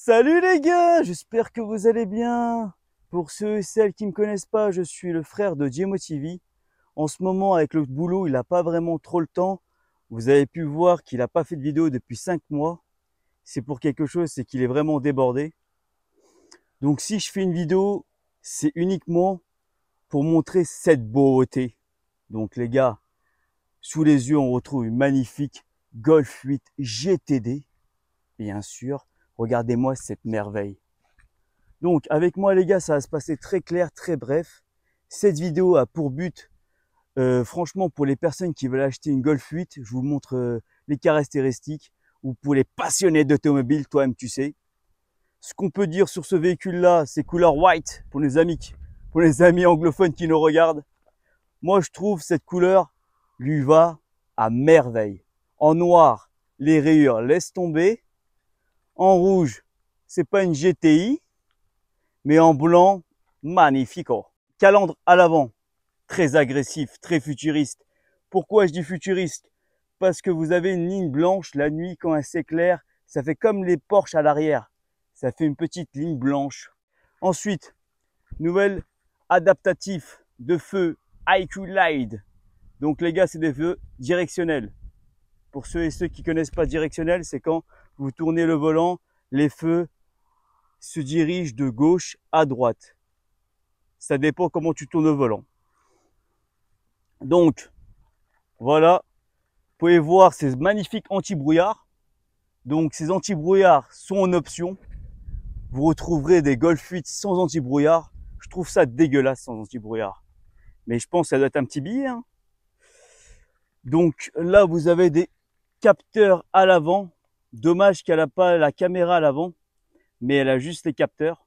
Salut les gars, j'espère que vous allez bien. Pour ceux et celles qui ne me connaissent pas, je suis le frère de JMoTV. En ce moment, avec le boulot, il n'a pas vraiment trop le temps. Vous avez pu voir qu'il n'a pas fait de vidéo depuis 5 mois. C'est pour quelque chose, c'est qu'il est vraiment débordé. Donc si je fais une vidéo, c'est uniquement pour montrer cette beauté. Donc les gars, sous les yeux, on retrouve une magnifique Golf 8 GTD. Bien sûr, regardez-moi cette merveille. Donc avec moi les gars, ça va se passer très clair, très bref. Cette vidéo a pour but, franchement pour les personnes qui veulent acheter une Golf 8, je vous montre les caractéristiques, ou pour les passionnés d'automobile, toi-même tu sais. Ce qu'on peut dire sur ce véhicule là, c'est couleur white pour les amis anglophones qui nous regardent. Moi je trouve cette couleur lui va à merveille. En noir, les rayures laissent tomber. En rouge, c'est pas une GTI, mais en blanc, magnifico. Calandre à l'avant, très agressif, très futuriste. Pourquoi je dis futuriste? Parce que vous avez une ligne blanche la nuit quand elle s'éclaire, ça fait comme les Porsche à l'arrière. Ça fait une petite ligne blanche. Ensuite, nouvelle adaptatif de feu IQ Light. Donc les gars, c'est des feux directionnels. Pour ceux et ceux qui connaissent pas directionnel, c'est quand vous tournez le volant, les feux se dirigent de gauche à droite. Ça dépend comment tu tournes le volant. Donc, voilà. Vous pouvez voir ces magnifiques anti-brouillard. Donc, ces anti-brouillard sont en option. Vous retrouverez des Golf 8 sans anti-brouillard. Je trouve ça dégueulasse sans anti-brouillard. Mais je pense que ça doit être un petit billet. Hein. Donc, là, vous avez des capteurs à l'avant. Dommage qu'elle n'a pas la caméra à l'avant, mais elle a juste les capteurs.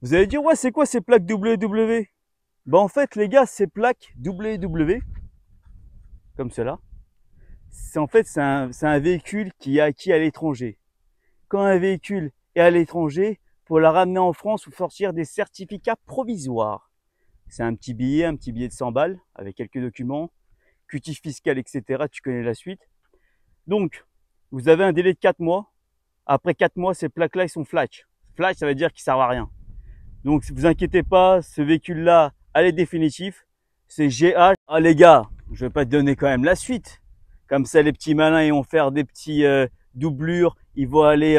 Vous allez dire, ouais, c'est quoi ces plaques WW? Ben en fait, les gars, ces plaques WW, comme cela, c'est en fait, c'est un véhicule qui est acquis à l'étranger. Quand un véhicule est à l'étranger, pour la ramener en France, il faut sortir des certificats provisoires. C'est un petit billet de 100 balles, avec quelques documents, cutif fiscal, etc. Tu connais la suite. Donc, vous avez un délai de 4 mois. Après 4 mois, ces plaques-là, ils sont flash. Flash, ça veut dire qu'ils servent à rien. Donc, ne vous inquiétez pas, ce véhicule-là, elle est définitif. C'est GH. Ah les gars, je vais pas te donner quand même la suite. Comme ça, les petits malins, ils vont faire des petits doublures. Ils vont aller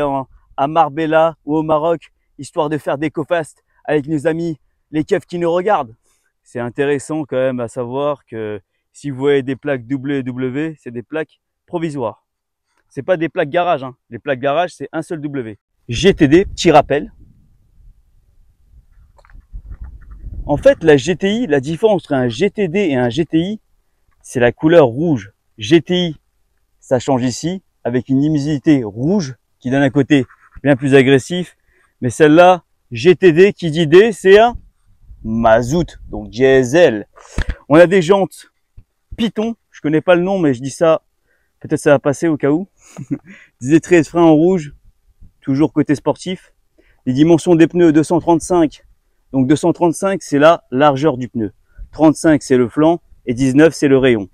à Marbella ou au Maroc, histoire de faire des co-fast avec nos amis, les keufs qui nous regardent. C'est intéressant quand même à savoir que si vous voyez des plaques WW, c'est des plaques provisoires. C'est pas des plaques garage, hein. Les plaques garage, c'est un seul W. GTD, petit rappel. En fait, la GTI, la différence entre un GTD et un GTI, c'est la couleur rouge. GTI, ça change ici, avec une luminosité rouge qui donne un côté bien plus agressif. Mais celle-là, GTD, qui dit D, c'est un mazout, donc diesel. On a des jantes Python, je connais pas le nom, mais je dis ça, peut-être ça va passer au cas où. Des étriers de frein en rouge, toujours côté sportif. Les dimensions des pneus 235. Donc 235, c'est la largeur du pneu. 35, c'est le flanc. Et 19, c'est le rayon.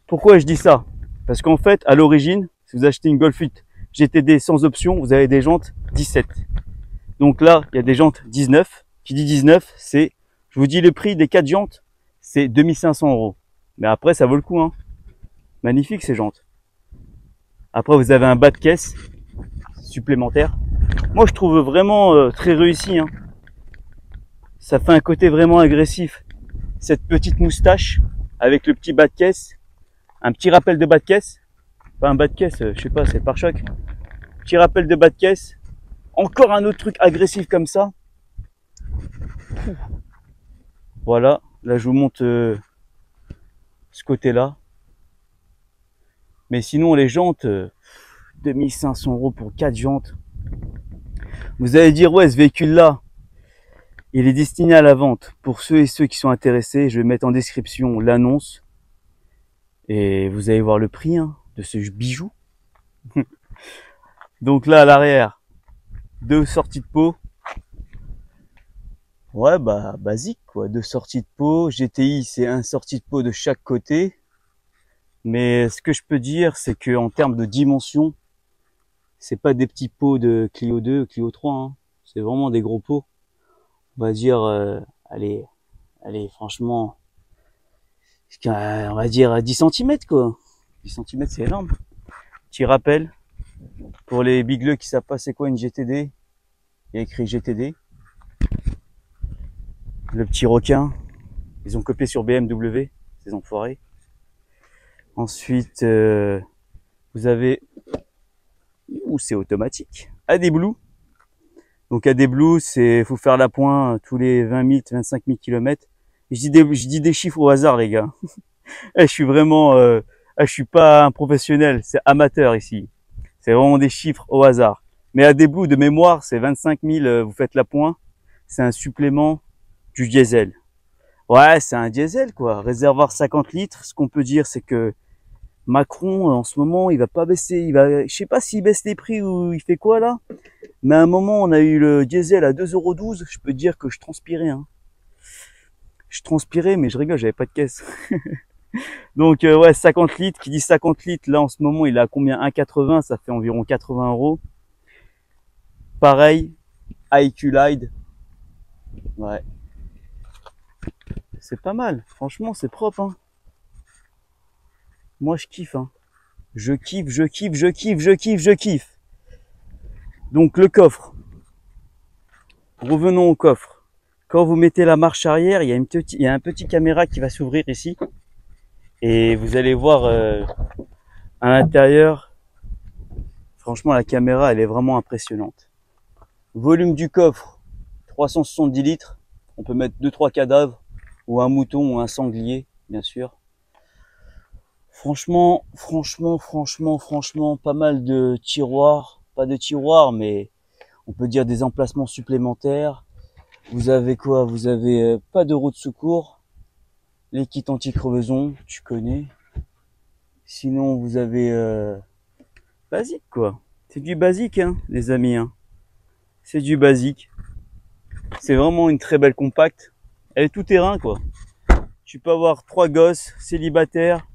Pourquoi je dis ça? Parce qu'en fait, à l'origine, si vous achetez une Golf 8 GTD sans option, vous avez des jantes 17. Donc là, il y a des jantes 19. Qui dit 19, c'est, je vous dis le prix des 4 jantes, c'est 2500 €. Mais après, ça vaut le coup. Hein. Magnifique ces jantes. Après, vous avez un bas de caisse supplémentaire. Moi, je trouve vraiment très réussi. Hein. Ça fait un côté vraiment agressif. Cette petite moustache avec le petit bas de caisse. Un petit rappel de bas de caisse. Pas un bas de caisse, je sais pas, c'est le pare-choc. Petit rappel de bas de caisse. Encore un autre truc agressif comme ça. Voilà. Là, je vous montre ce côté-là. Mais sinon, les jantes, 2500 € pour 4 jantes. Vous allez dire, ouais, ce véhicule-là, il est destiné à la vente. Pour ceux et ceux qui sont intéressés, je vais mettre en description l'annonce. Et vous allez voir le prix hein, de ce bijou. Donc là, à l'arrière, 2 sorties de pot. Ouais, bah, basique, quoi. 2 sorties de pot. GTI, c'est un sortie de pot de chaque côté. Mais ce que je peux dire, c'est que en termes de dimension, C'est pas des petits pots de Clio 2, Clio 3, hein. C'est vraiment des gros pots. On va dire, allez, franchement, on va dire 10 cm quoi. 10 cm c'est énorme. Petit rappel, pour les bigleux qui savent pas c'est quoi une GTD, il y a écrit GTD. Le petit requin, ils ont copié sur BMW, ces enfoirés. Ensuite, vous avez, où c'est automatique, AD Blue. Donc AD Blue, c'est, faut faire l'appoint tous les 20 000, 25 000 km. Je dis des chiffres au hasard, les gars. Je suis vraiment, je suis pas un professionnel, c'est amateur ici. C'est vraiment des chiffres au hasard. Mais AD Blue de mémoire, c'est 25 000, vous faites l'appoint. C'est un supplément du diesel. Ouais, c'est un diesel, quoi. Réservoir 50 litres. Ce qu'on peut dire, c'est que Macron, en ce moment, il va pas baisser. Je sais pas s'il baisse les prix ou il fait quoi, là. Mais à un moment, on a eu le diesel à 2,12 €. Je peux dire que je transpirais, hein. Je transpirais, mais je rigole, j'avais pas de caisse. Donc, ouais, 50 litres. Qui dit 50 litres, là, en ce moment, il est à combien? 1,80, ça fait environ 80 €. Pareil, IQ Lide. Ouais. C'est pas mal. Franchement, c'est propre, hein. Moi, je kiffe, hein. Je kiffe, je kiffe, je kiffe, je kiffe, je kiffe. Donc, le coffre. Revenons au coffre. Quand vous mettez la marche arrière, il y a un petit caméra qui va s'ouvrir ici. Et vous allez voir à l'intérieur. Franchement, la caméra, elle est vraiment impressionnante. Volume du coffre, 370 litres. On peut mettre 2-3 cadavres, ou un mouton, ou un sanglier, bien sûr. Franchement, pas mal de tiroirs. Pas de tiroirs, mais on peut dire des emplacements supplémentaires. Vous avez quoi? Vous avez pas de roue de secours. Les kits anti-crevaison, tu connais. Sinon, vous avez basique, quoi. C'est du basique, hein, les amis, hein. C'est du basique. C'est vraiment une très belle compacte. Elle est tout terrain, quoi. Tu peux avoir 3 gosses, célibataires.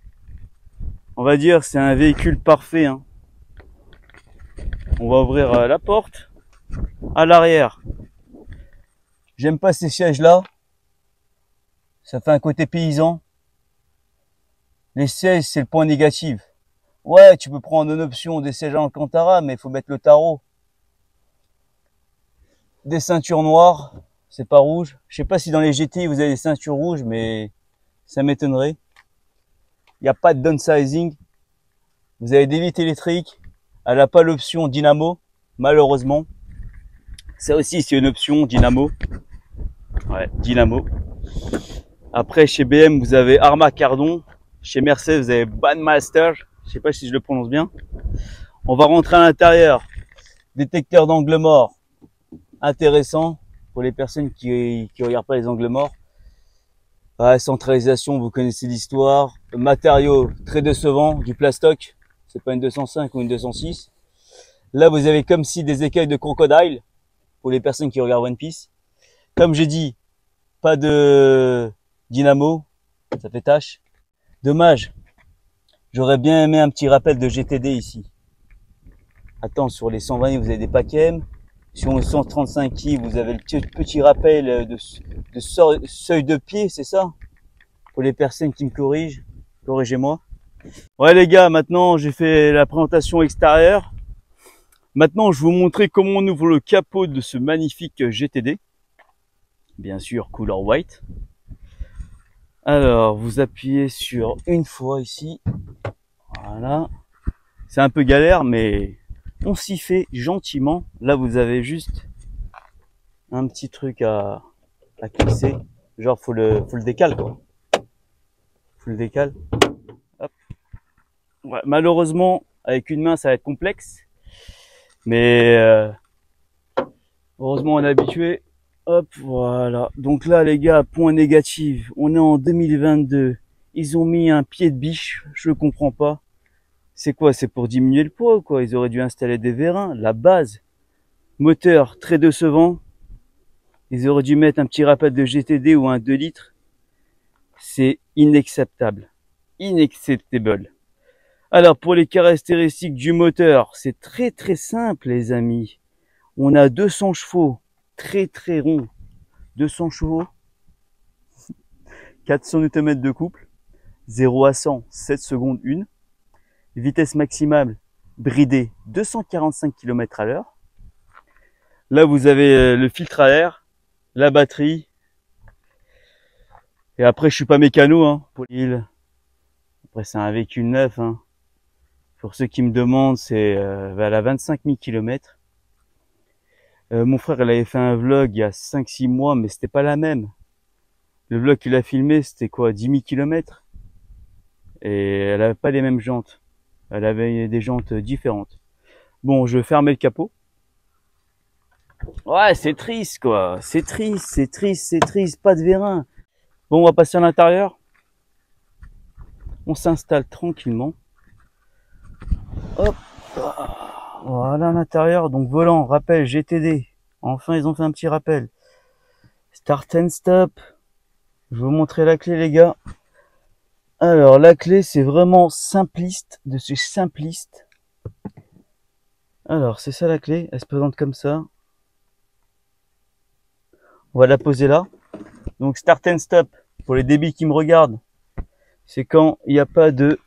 On va dire, c'est un véhicule parfait, hein. On va ouvrir la porte. À l'arrière. J'aime pas ces sièges-là. Ça fait un côté paysan. Les sièges, c'est le point négatif. Ouais, tu peux prendre une option des sièges en Alcantara, mais il faut mettre le tarot. Des ceintures noires, c'est pas rouge. Je sais pas si dans les GT vous avez des ceintures rouges, mais ça m'étonnerait. Il n'y a pas de downsizing. Vous avez des vitres électriques. Elle n'a pas l'option dynamo, malheureusement. Ça aussi, c'est une option dynamo. Ouais, dynamo. Après, chez BM, vous avez Arma Cardon. Chez Mercedes, vous avez Bandmaster. Je sais pas si je le prononce bien. On va rentrer à l'intérieur. Détecteur d'angle mort. Intéressant pour les personnes qui regardent pas les angles morts. Ouais, centralisation, vous connaissez l'histoire. Matériaux très décevants, du plastoc. C'est pas une 205 ou une 206. Là, vous avez comme si des écailles de crocodile pour les personnes qui regardent One Piece. Comme j'ai dit, pas de dynamo, ça fait tâche. Dommage. J'aurais bien aimé un petit rappel de GTD ici. Attends, sur les 120, vous avez des paquets. Sur les 135i, vous avez le petit rappel de seuil de pied, c'est ça? Pour les personnes qui me corrigent, corrigez-moi. Ouais les gars, maintenant j'ai fait la présentation extérieure. Maintenant, je vais vous montrer comment on ouvre le capot de ce magnifique GTD. Bien sûr, couleur white. Alors, vous appuyez sur une fois ici. Voilà. C'est un peu galère, mais on s'y fait gentiment. Là, vous avez juste un petit truc à clisser. Genre, faut le décaler, quoi. Faut le décaler. Hop. Ouais, malheureusement, avec une main, ça va être complexe. Mais heureusement, on est habitué. Hop, voilà. Donc là, les gars, point négatif. On est en 2022. Ils ont mis un pied de biche. Je comprends pas. C'est quoi? C'est pour diminuer le poids ou quoi? Ils auraient dû installer des vérins. La base. Moteur très décevant. Ils auraient dû mettre un petit rappel de GTD ou un 2 litres. C'est inacceptable. Inacceptable. Alors pour les caractéristiques du moteur, c'est très simple les amis. On a 200 chevaux, très rond. 200 chevaux, 400 Nm de couple, 0 à 100, 7 secondes 1. Vitesse maximale bridée 245 km à l'heure. Là vous avez le filtre à air, la batterie. Et après je suis pas mécano hein, pour l'île. Après c'est un véhicule neuf hein. Pour ceux qui me demandent, c'est elle a 25 000 km. Mon frère, il avait fait un vlog il y a 5-6 mois, mais c'était pas la même. Le vlog qu'il a filmé, c'était quoi, 10 000 km. Et elle avait pas les mêmes jantes. Elle avait des jantes différentes. Bon, je vais fermer le capot. Ouais, c'est triste, quoi. C'est triste. Pas de vérin. Bon, on va passer à l'intérieur. On s'installe tranquillement. Hop. Voilà l'intérieur. Donc, volant, rappel, GTD. Enfin, ils ont fait un petit rappel. Start and stop. Je vais vous montrer la clé, les gars. Alors, la clé, c'est vraiment simpliste, de chez simpliste. Alors, c'est ça la clé. Elle se présente comme ça. On va la poser là. Donc, start and stop, pour les débits qui me regardent, c'est quand il n'y a pas de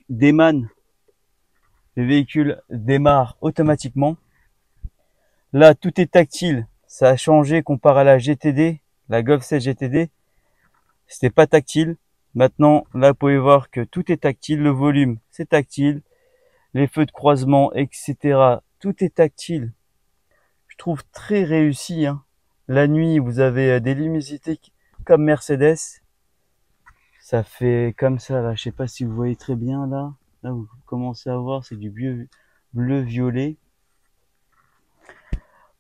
déman. Le véhicule démarre automatiquement. Là, tout est tactile. Ça a changé comparé à la GTD, la Golf 7 GTD. C'était pas tactile. Maintenant, là, vous pouvez voir que tout est tactile. Le volume, c'est tactile. Les feux de croisement, etc. Tout est tactile. Je trouve très réussi. Hein. La nuit, vous avez des luminosités comme Mercedes. Ça fait comme ça, là. Je sais pas si vous voyez très bien, là. Là, vous commencez à voir, c'est du bleu-violet.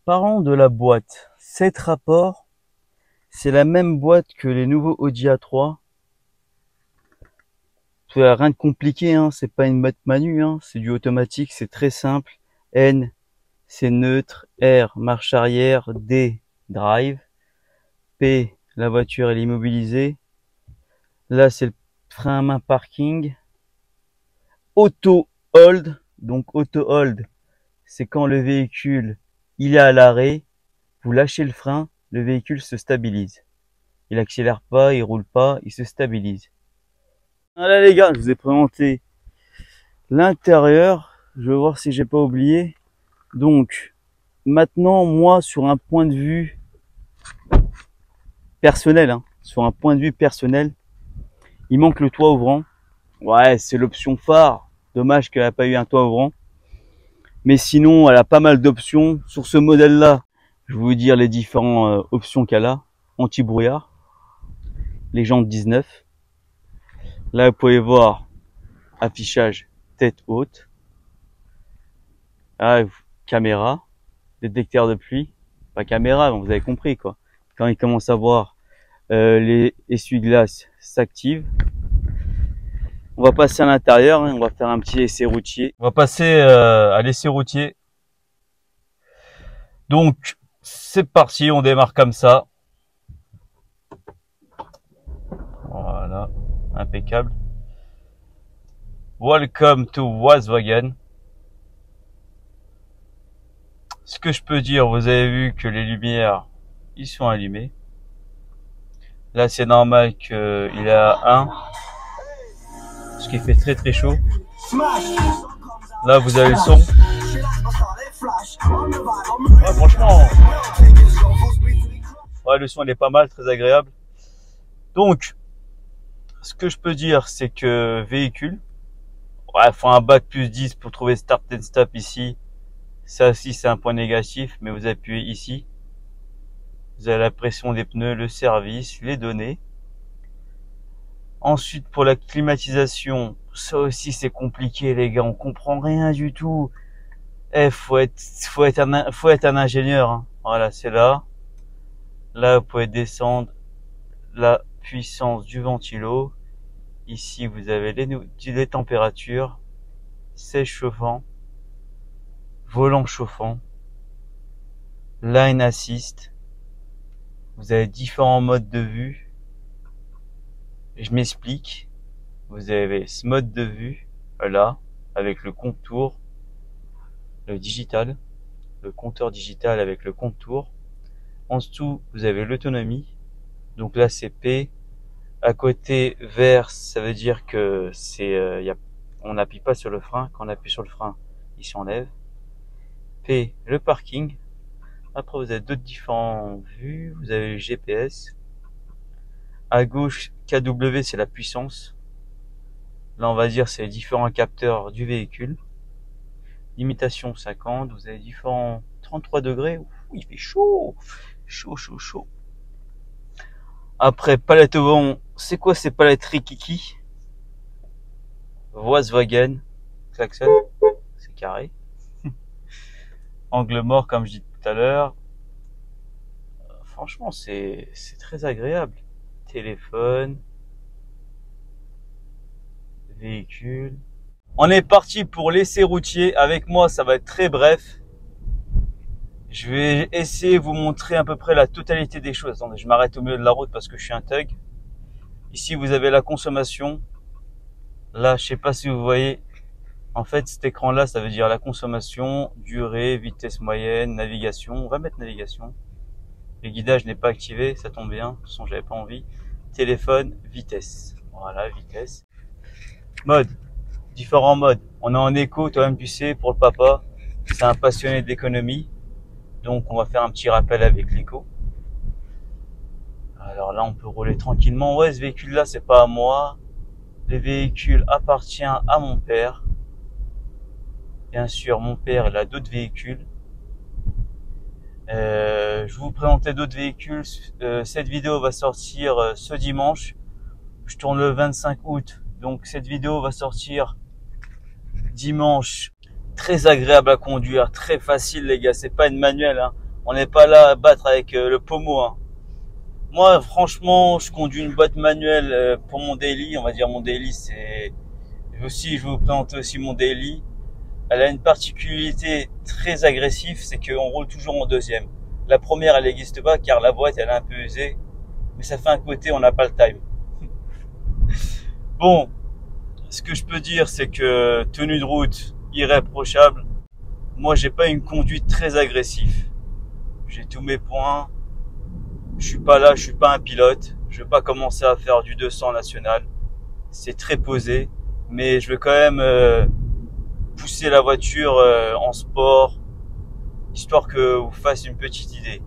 Parlons de la boîte. Cette rapport, c'est la même boîte que les nouveaux Audi A3. Rien de compliqué, hein. C'est pas une boîte manu, hein. C'est du automatique, c'est très simple. N, c'est neutre. R, marche arrière. D, drive. P, la voiture elle est immobilisée. Là, c'est le frein à main parking. Auto hold. Donc auto hold, c'est quand le véhicule il est à l'arrêt, vous lâchez le frein, le véhicule se stabilise. Il accélère pas, il roule pas, il se stabilise. Voilà les gars, je vous ai présenté l'intérieur. Je vais voir si j'ai pas oublié. Donc maintenant, moi, sur un point de vue personnel, hein, sur un point de vue personnel, il manque le toit ouvrant. Ouais, c'est l'option phare. Dommage qu'elle n'a pas eu un toit ouvrant. Mais sinon, elle a pas mal d'options. Sur ce modèle-là, je vais vous dire les différentes options qu'elle a. Anti-brouillard, les jantes 19. Là, vous pouvez voir affichage tête haute. Là, caméra, détecteur de pluie. Pas caméra, donc vous avez compris quoi. Quand il commence à voir les essuie-glaces s'activent. On va passer à l'intérieur, hein, on va faire un petit essai routier. On va passer à l'essai routier. Donc, c'est parti, on démarre comme ça. Voilà, impeccable. Welcome to Volkswagen. Ce que je peux dire, vous avez vu que les lumières, ils sont allumées. Là, c'est normal qu'il est à 1. Parce qu'il fait très chaud. Là, vous avez le son. Ouais, franchement. Ouais, le son, il est pas mal, très agréable. Donc, ce que je peux dire, c'est que véhicule. Ouais, faut un bac plus 10 pour trouver start and stop ici. Ça aussi, c'est un point négatif, mais vous appuyez ici. Vous avez la pression des pneus, le service, les données. Ensuite, pour la climatisation, ça aussi c'est compliqué les gars, on comprend rien du tout. Faut être un ingénieur. Hein. Voilà, c'est là. Là, vous pouvez descendre la puissance du ventilo. Ici, vous avez les températures, siège chauffant, volant chauffant, line assist. Vous avez différents modes de vue. Je m'explique. Vous avez ce mode de vue. là, avec le contour, le digital, le compteur digital avec le contour. En dessous, vous avez l'autonomie. Donc là, c'est P. À côté, vert, ça veut dire que on n'appuie pas sur le frein. Quand on appuie sur le frein, il s'enlève. P, le parking. Après, vous avez d'autres différentes vues. Vous avez le GPS. À gauche, KW, c'est la puissance. Là, on va dire, c'est les différents capteurs du véhicule. Limitation 50. Vous avez différents 33 degrés. Ouh, il fait chaud. Chaud, chaud, chaud. Après, palette au vent. C'est quoi ces palettes Rikiki? Volkswagen. Klaxon. C'est carré. Angle mort, comme je dis tout à l'heure. Franchement, c'est très agréable. Téléphone. Véhicule. On est parti pour l'essai routier. Avec moi, ça va être très bref. Je vais essayer de vous montrer à peu près la totalité des choses. Attendez, je m'arrête au milieu de la route parce que je suis un thug. Ici, vous avez la consommation. Là, je sais pas si vous voyez. En fait, cet écran-là, ça veut dire la consommation, durée, vitesse moyenne, navigation. On va mettre navigation. Le guidage n'est pas activé, ça tombe bien. De toute façon, j'avais pas envie. Téléphone, vitesse. Voilà, vitesse. Mode. Différents modes. On est en éco, toi-même tu sais, pour le papa. C'est un passionné d'économie. Donc, on va faire un petit rappel avec l'éco. Alors là, on peut rouler tranquillement. Ouais, ce véhicule-là, c'est pas à moi. Le véhicule appartient à mon père. Bien sûr, mon père, il a d'autres véhicules. Je vais vous présenter d'autres véhicules. Cette vidéo va sortir ce dimanche. Je tourne le 25 août. Donc, cette vidéo va sortir dimanche. Très agréable à conduire, très facile les gars, c'est pas une manuelle, hein. On n'est pas là à battre avec le pommeau, hein. Moi franchement je conduis une boîte manuelle pour mon daily, on va dire mon daily c'est... Aussi je vais vous présenter aussi mon daily. Elle a une particularité très agressive, c'est qu'on roule toujours en deuxième. La première elle n'existe pas car la boîte elle est un peu usée, mais ça fait un côté on n'a pas le time. Bon, ce que je peux dire c'est que tenue de route irréprochable. Moi, j'ai pas une conduite très agressive. J'ai tous mes points. Je suis pas là, je suis pas un pilote. Je vais pas commencer à faire du 200 national. C'est très posé, mais je vais quand même pousser la voiture en sport, histoire que vous fassiez une petite idée.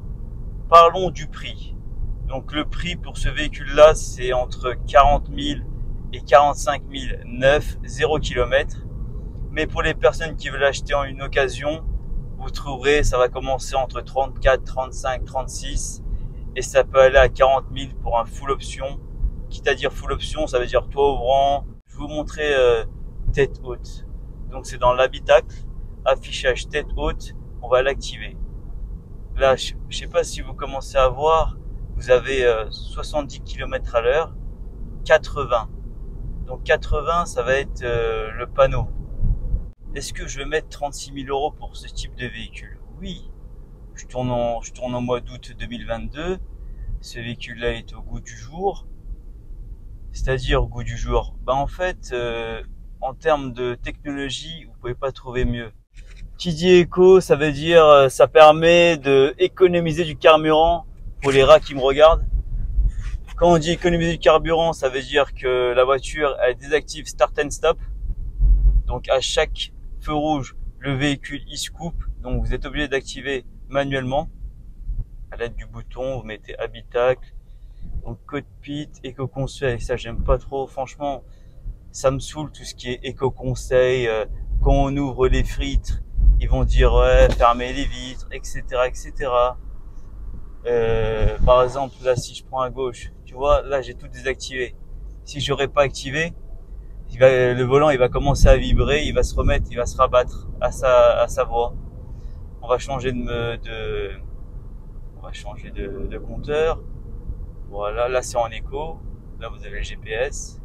Parlons du prix. Donc le prix pour ce véhicule-là, c'est entre 40 000 et 45 000 neuf, 0 km. Mais pour les personnes qui veulent acheter en une occasion, vous trouverez, ça va commencer entre 34, 35, 36 et ça peut aller à 40 000 pour un full option. Quitte à dire full option, ça veut dire toit ouvrant. Je vais vous montrer tête haute. Donc c'est dans l'habitacle, affichage tête haute, on va l'activer. Là, je sais pas si vous commencez à voir, vous avez 70 km à l'heure, 80. Donc 80, ça va être le panneau. Est-ce que je vais mettre 36 000 € pour ce type de véhicule? Oui. Je tourne en mois d'août 2022. Ce véhicule-là est au goût du jour. C'est-à-dire au goût du jour. Bah en fait, en termes de technologie, vous pouvez pas trouver mieux. Qui dit éco, ça veut dire ça permet de économiser du carburant pour les rats qui me regardent. Quand on dit économiser du carburant, ça veut dire que la voiture elle désactive start and stop. Donc à chaque feu rouge, le véhicule il se coupe, donc vous êtes obligé d'activer manuellement à l'aide du bouton. Vous mettez habitacle, donc cockpit, éco-conseil, ça j'aime pas trop, franchement ça me saoule tout ce qui est éco-conseil. Quand on ouvre les frites, ils vont dire ouais, fermez les vitres, etc., etc. Par exemple là si je prends à gauche, tu vois là j'ai tout désactivé. Si j'aurais pas activé, le volant il va commencer à vibrer, il va se remettre, il va se rabattre à sa voie. On va changer de compteur. Voilà, là c'est en éco. Là vous avez le GPS.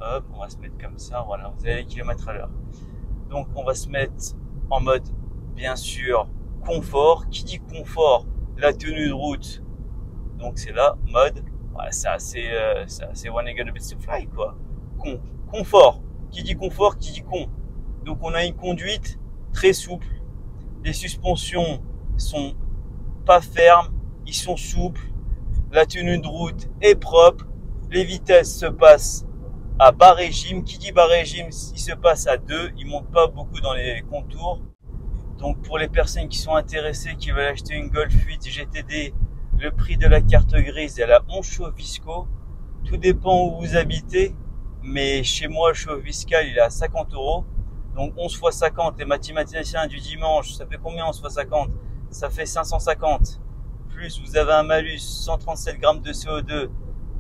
Hop, on va se mettre comme ça. Voilà, vous avez les kilomètres à l'heure. Donc on va se mettre en mode bien sûr confort. Qui dit confort, la tenue de route. Donc c'est là mode. Voilà, c'est assez one gonna be to fly quoi. Confort. Qui dit confort, qui dit con. Donc on a une conduite très souple. Les suspensions sont pas fermes, ils sont souples. La tenue de route est propre. Les vitesses se passent à bas régime. Qui dit bas régime, il se passe à 2. Il monte pas beaucoup dans les contours. Donc pour les personnes qui sont intéressées, qui veulent acheter une Golf 8 GTD, le prix de la carte grise, elle a 11 chauds fiscaux. Tout dépend où vous habitez. Mais chez moi, le chauffe fiscal, il est à 50 €. Donc 11 x 50, les mathématiciens du dimanche, ça fait combien 11 x 50? Ça fait 550. Plus vous avez un malus, 137 grammes de CO2.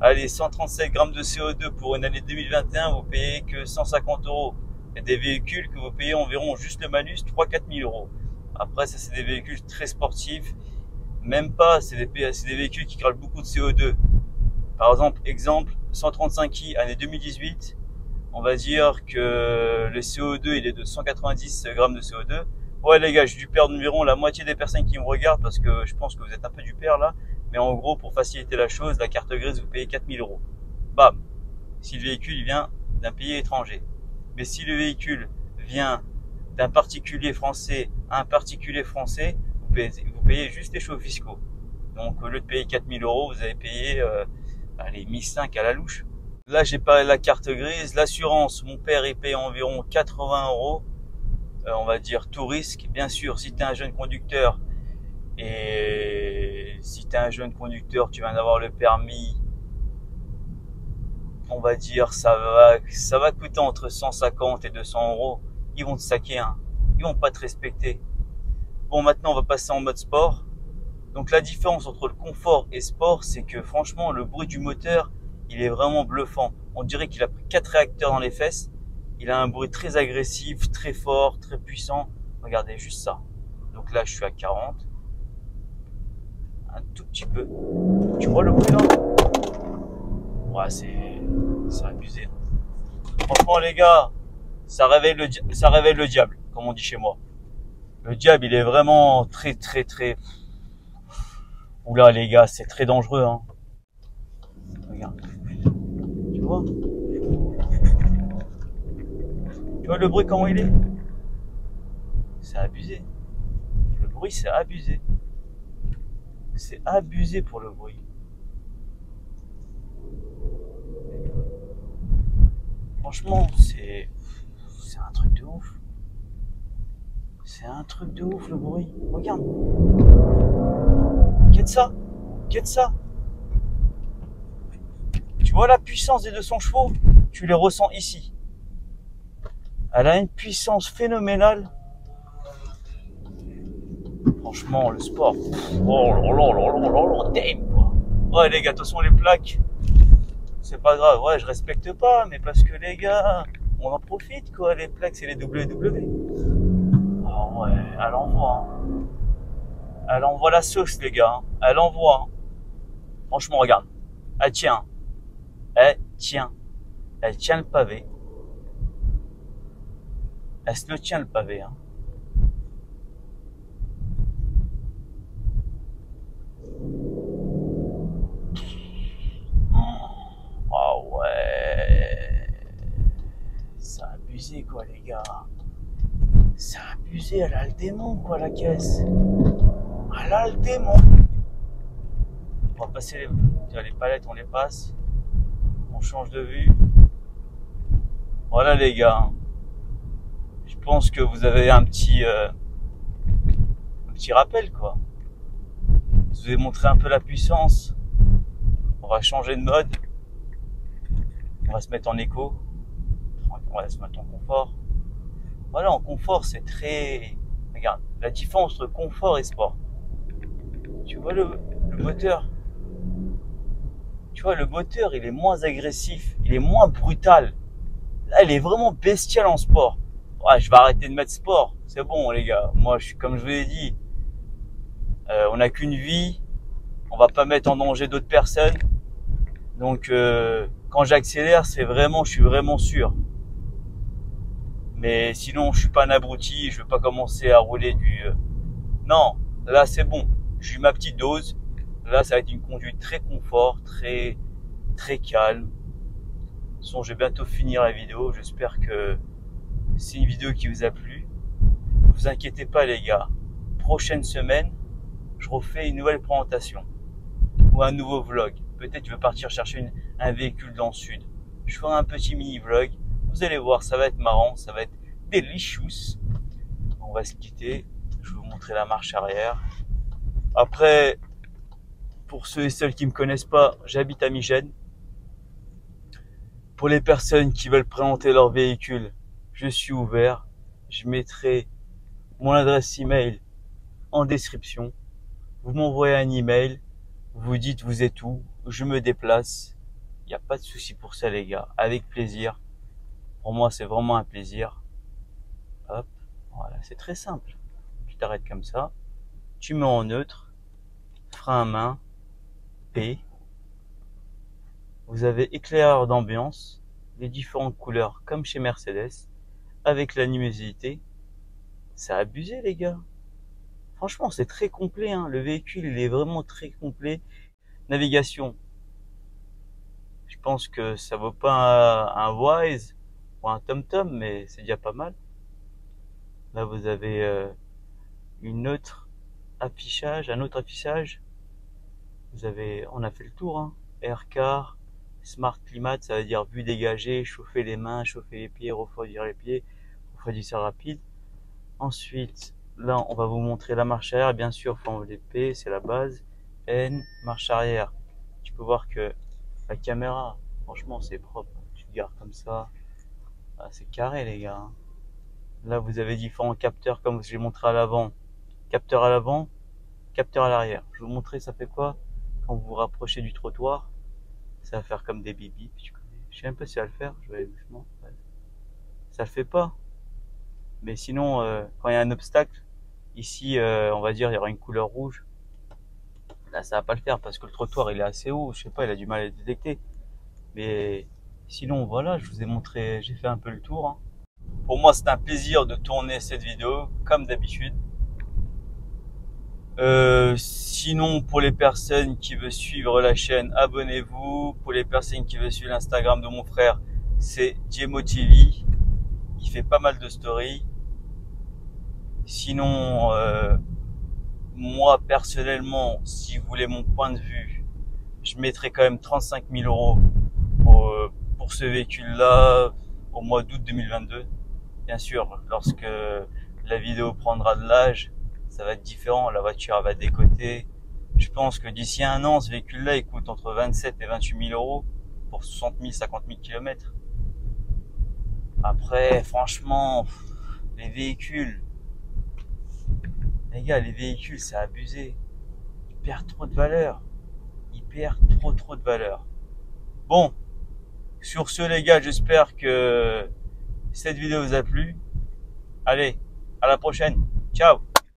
Allez, 137 grammes de CO2 pour une année 2021, vous payez que 150 €. Il y a des véhicules que vous payez environ juste le malus 3-4 000 €. Après, ça c'est des véhicules très sportifs. Même pas, c'est des véhicules qui crachent beaucoup de CO2. Par exemple, 135i année 2018, on va dire que le CO2 il est de 190 grammes de CO2. Ouais les gars, j'ai dû perdre environ la moitié des personnes qui me regardent parce que je pense que vous êtes un peu du père là. Mais en gros, pour faciliter la chose, la carte grise, vous payez 4 000 €. Bam. Si le véhicule vient d'un pays étranger. Mais si le véhicule vient d'un particulier français à un particulier français, vous payez juste les chauds fiscaux. Donc au lieu de payer 4 000 €, vous avez payé allez, 1 500 à la louche. Là, j'ai parlé de la carte grise. L'assurance, mon père, il paye environ 80 €. On va dire tout risque. Bien sûr, si tu es un jeune conducteur et si tu es un jeune conducteur, tu viens d'avoir le permis, on va dire ça va coûter entre 150 et 200 €. Ils vont te saquer, hein. Ils vont pas te respecter. Bon, maintenant, on va passer en mode sport. Donc la différence entre le confort et sport, c'est que franchement, le bruit du moteur, il est vraiment bluffant. On dirait qu'il a pris 4 réacteurs dans les fesses. Il a un bruit très agressif, très fort, très puissant. Regardez juste ça. Donc là, je suis à 40. Un tout petit peu. Tu vois le bruit là? Ouais, c'est abusé. Franchement, les gars, ça réveille le diable, comme on dit chez moi. Le diable, il est vraiment très. Oula, les gars, c'est très dangereux, hein. Regarde. Tu vois? Tu vois le bruit, comment il est? C'est abusé. Le bruit, c'est abusé. C'est abusé pour le bruit. Franchement, c'est un truc de ouf. C'est un truc de ouf, le bruit. Regarde. Quête ça. Tu vois la puissance des 200 chevaux? Tu les ressens ici. Elle a une puissance phénoménale. Franchement, le sport. Oh là, damn quoi. Ouais les gars, attention les plaques. C'est pas grave, ouais, je respecte pas, mais parce que les gars, on en profite quoi. Les plaques, c'est les WW. Oh ouais, elle envoie. Hein. Elle envoie la sauce, les gars. Elle envoie. Hein. Franchement, regarde. Elle tient. Elle tient le pavé. Elle se le tient le pavé. Hein. Oh ouais. C'est abusé quoi les gars. C'est abusé, elle a le démon quoi la caisse. Elle a le démon. On va passer les palettes, on les passe. On change de vue. Voilà les gars. Je pense que vous avez un petit rappel quoi. Je vous ai montré un peu la puissance. On va changer de mode. On va se mettre en éco. On va se mettre en confort. Voilà, en confort, c'est très... Regarde, la différence entre confort et sport. Tu vois le moteur? Tu vois, le moteur, il est moins agressif. Il est moins brutal. Là, il est vraiment bestial en sport. Ouais, je vais arrêter de mettre sport. C'est bon, les gars. Moi, comme je vous l'ai dit, on n'a qu'une vie. On va pas mettre en danger d'autres personnes. Donc, quand j'accélère, je suis vraiment sûr. Mais sinon, je suis pas un abruti. Je veux pas commencer à rouler du... Non, là, c'est bon. J'ai eu ma petite dose. Là, ça va être une conduite très confort, très calme. façon, je vais bientôt finir la vidéo. J'espère que c'est une vidéo qui vous a plu. Ne vous inquiétez pas les gars. Prochaine semaine, je refais une nouvelle présentation ou un nouveau vlog. Peut-être je vais partir chercher un véhicule dans le sud. Je ferai un petit mini vlog. Vous allez voir, ça va être marrant, ça va être delicious. On va se quitter. Je vais vous montrer la marche arrière. Après, pour ceux et celles qui me connaissent pas, j'habite à Migène. Pour les personnes qui veulent présenter leur véhicule, je suis ouvert. Je mettrai mon adresse email en description. Vous m'envoyez un email. Vous dites vous êtes où, je me déplace. Il n'y a pas de souci pour ça les gars. Avec plaisir. Pour moi, c'est vraiment un plaisir. Hop, voilà, c'est très simple. Tu t'arrêtes comme ça. Tu mets en neutre. Frein à main. P. Vous avez éclaireur d'ambiance. Les différentes couleurs comme chez Mercedes. Avec la luminosité. C'est abusé les gars. Franchement, c'est très complet. Hein. Le véhicule, il est vraiment très complet. Navigation. Je pense que ça vaut pas un Wise ou un TomTom, mais c'est déjà pas mal. Là, vous avez un autre affichage. On a fait le tour. Hein. Aircar, Smart Climate, ça veut dire vue dégagée, chauffer les mains, chauffer les pieds, refroidir les pieds, refroidisseur rapide. Ensuite, là, on va vous montrer la marche arrière. Bien sûr, faut enlever P, c'est la base. N, marche arrière. Tu peux voir que la caméra, franchement, c'est propre. Tu te gardes comme ça. Ah, c'est carré, les gars. Hein. Là, vous avez différents capteurs, comme j'ai montré à l'avant. Capteur à l'avant, capteur à l'arrière. Je vais vous montrer, ça fait quoi quand vous vous rapprochez du trottoir. Ça va faire comme des bip bip. Je sais même pas si ça va le faire. Je vais aller doucement. Ça le fait pas. Mais sinon, quand il y a un obstacle, ici, on va dire, il y aura une couleur rouge. Là, ça va pas le faire parce que le trottoir, il est assez haut. Je sais pas, il a du mal à le détecter. Mais sinon, voilà, je vous ai montré, j'ai fait un peu le tour. Hein. Pour moi, c'est un plaisir de tourner cette vidéo, comme d'habitude. Sinon, pour les personnes qui veulent suivre la chaîne, abonnez-vous. Pour les personnes qui veulent suivre l'Instagram de mon frère, c'est JMOTV. Il fait pas mal de stories. Sinon, moi, personnellement, si vous voulez mon point de vue, je mettrai quand même 35 000 euros pour ce véhicule-là au mois d'août 2022. Bien sûr, lorsque la vidéo prendra de l'âge, ça va être différent. La voiture va décoter. Je pense que d'ici un an, ce véhicule-là, il coûte entre 27 et 28 000 euros pour 60 000, 50 000 km. Après, franchement, les véhicules, les gars, les véhicules, c'est abusé. Ils perdent trop de valeur. Ils perdent trop de valeur. Bon, sur ce, les gars, j'espère que cette vidéo vous a plu. Allez, à la prochaine. Ciao.